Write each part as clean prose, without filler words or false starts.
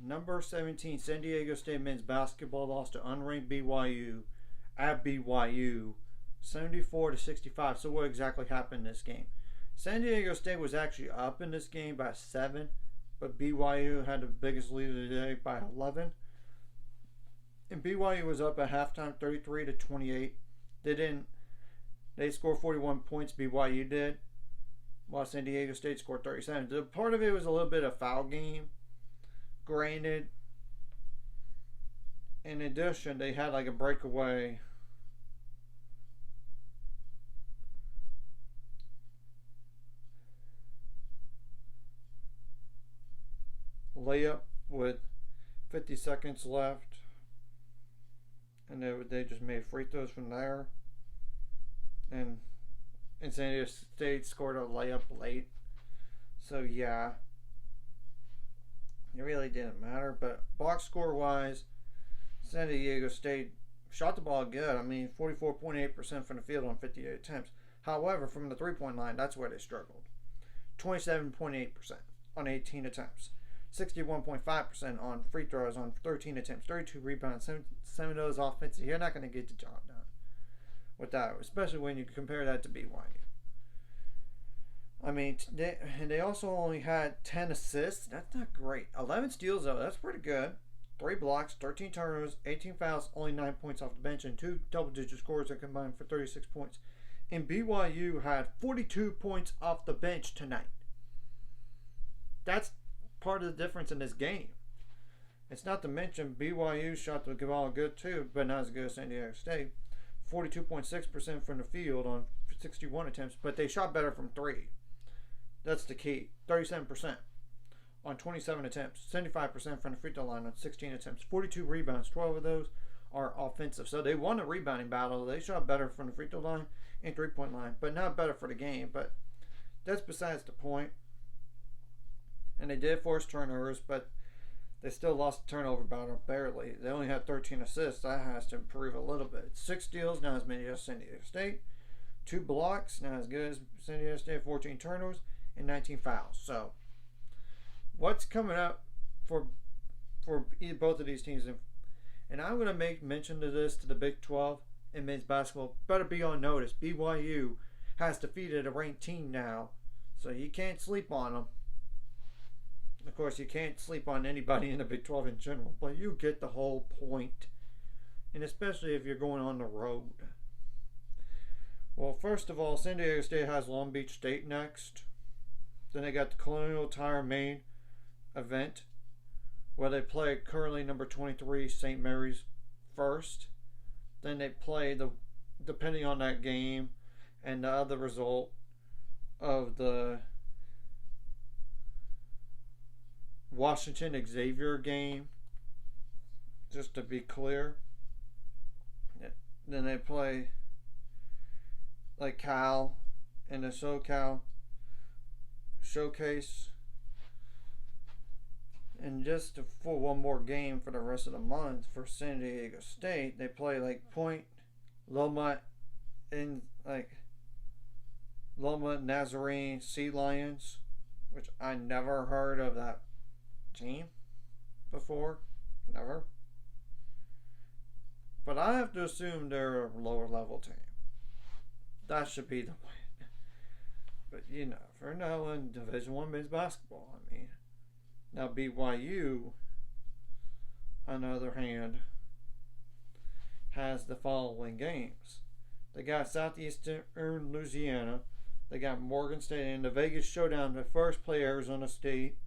number 17 San Diego State men's basketball lost to unranked BYU at BYU 74-65. So what exactly happened in this game? San Diego State was actually up in this game by 7, but BYU had the biggest lead of the day by 11. And BYU was up at halftime 33-28. They scored 41 points, BYU did, while San Diego State scored 37. The part of it was a little bit of foul game, granted. In addition, they had like a breakaway layup with 50 seconds left, and they just made free throws from there. And San Diego State scored a layup late. So yeah, it really didn't matter. But box score wise, San Diego State shot the ball good. I mean, 44.8% from the field on 58 attempts. However, from the 3-point line, that's where they struggled. 27.8% on 18 attempts. 61.5% on free throws on 13 attempts. 32 rebounds, 7 of those offensive. You're not going to get the job done with that, especially when you compare that to BYU. I mean, they also only had 10 assists. That's not great. 11 steals, though. That's pretty good. 3 blocks, 13 turnovers, 18 fouls, only 9 points off the bench, and 2 double-digit scores that combined for 36 points. And BYU had 42 points off the bench tonight. That's part of the difference in this game. It's not to mention BYU shot the ball good too, but not as good as San Diego State. 42.6% from the field on 61 attempts, but they shot better from 3. That's the key. 37% on 27 attempts. 75% from the free throw line on 16 attempts. 42 rebounds. 12 of those are offensive. So they won the rebounding battle. They shot better from the free throw line and 3-point line, but not better for the game. But that's besides the point. And they did force turnovers, but they still lost the turnover battle barely. They only had 13 assists. That has to improve a little bit. 6 steals, not as many as San Diego State. 2 blocks, not as good as San Diego State. 14 turnovers and 19 fouls. So, what's coming up for both of these teams? And I'm going to make mention of this to the Big 12 in men's basketball. Better be on notice. BYU has defeated a ranked team now, so you can't sleep on them. Of course, you can't sleep on anybody in the Big 12 in general, but you get the whole point. And especially if you're going on the road. Well, first of all, San Diego State has Long Beach State next. Then they got the Colonial Tire main event, where they play currently number 23 St. Mary's first. Then they play, depending on that game and the other result of the Washington Xavier game, just to be clear. Then they play like Cal in the SoCal Showcase, and just for one more game for the rest of the month for San Diego State, they play like Point Loma in like Loma Nazarene Sea Lions, which I never heard of that team before. Never. But I have to assume they're a lower level team. That should be the win. But you know, for now in Division I men's basketball, I mean, now BYU, on the other hand, has the following games. They got Southeastern Louisiana. They got Morgan State in the Vegas Showdown. They first play Arizona State.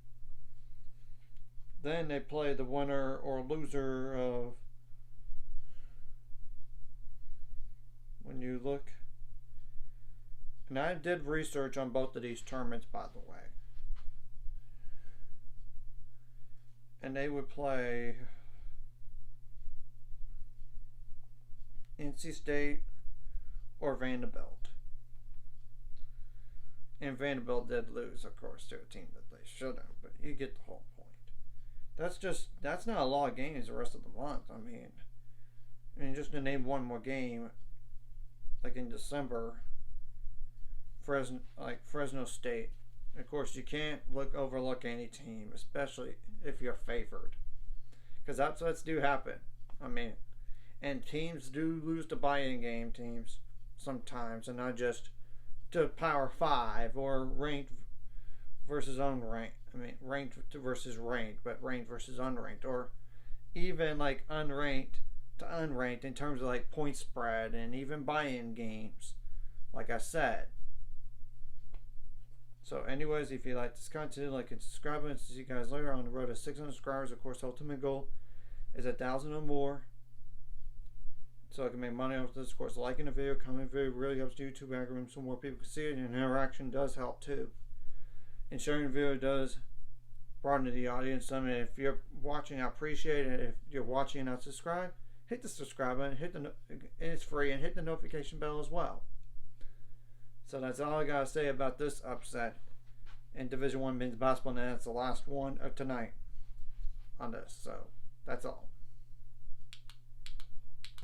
Then they play the winner or loser of, when you look, and I did research on both of these tournaments, by the way, and they would play NC State or Vanderbilt. And Vanderbilt did lose, of course, to a team that they should have, but you get the whole point. That's not a lot of games the rest of the month. I mean, just to name one more game, like in December, Fresno State. Of course, you can't overlook any team, especially if you're favored. because upsets do happen. I mean, and teams do lose to buy-in game teams sometimes, and not just to Power 5 or ranked versus unranked. I mean, ranked versus ranked, but ranked versus unranked, or even like unranked to unranked in terms of like point spread and even buy-in games, like I said. So anyways, if you like this content, like and subscribe, and see you guys later on the road to 600 subscribers. Of course, ultimate goal is 1,000 or more, so I can make money off this. Of course, liking the video, commenting the video really helps the YouTube algorithm so more people can see it, and interaction does help too. And sharing the video does broaden the audience. I mean, if you're watching, I appreciate it. If you're watching and not subscribed, hit the subscribe button, and it's free, and hit the notification bell as well. So that's all I gotta say about this upset in Division I men's basketball, and that's the last one of tonight on this. So that's all.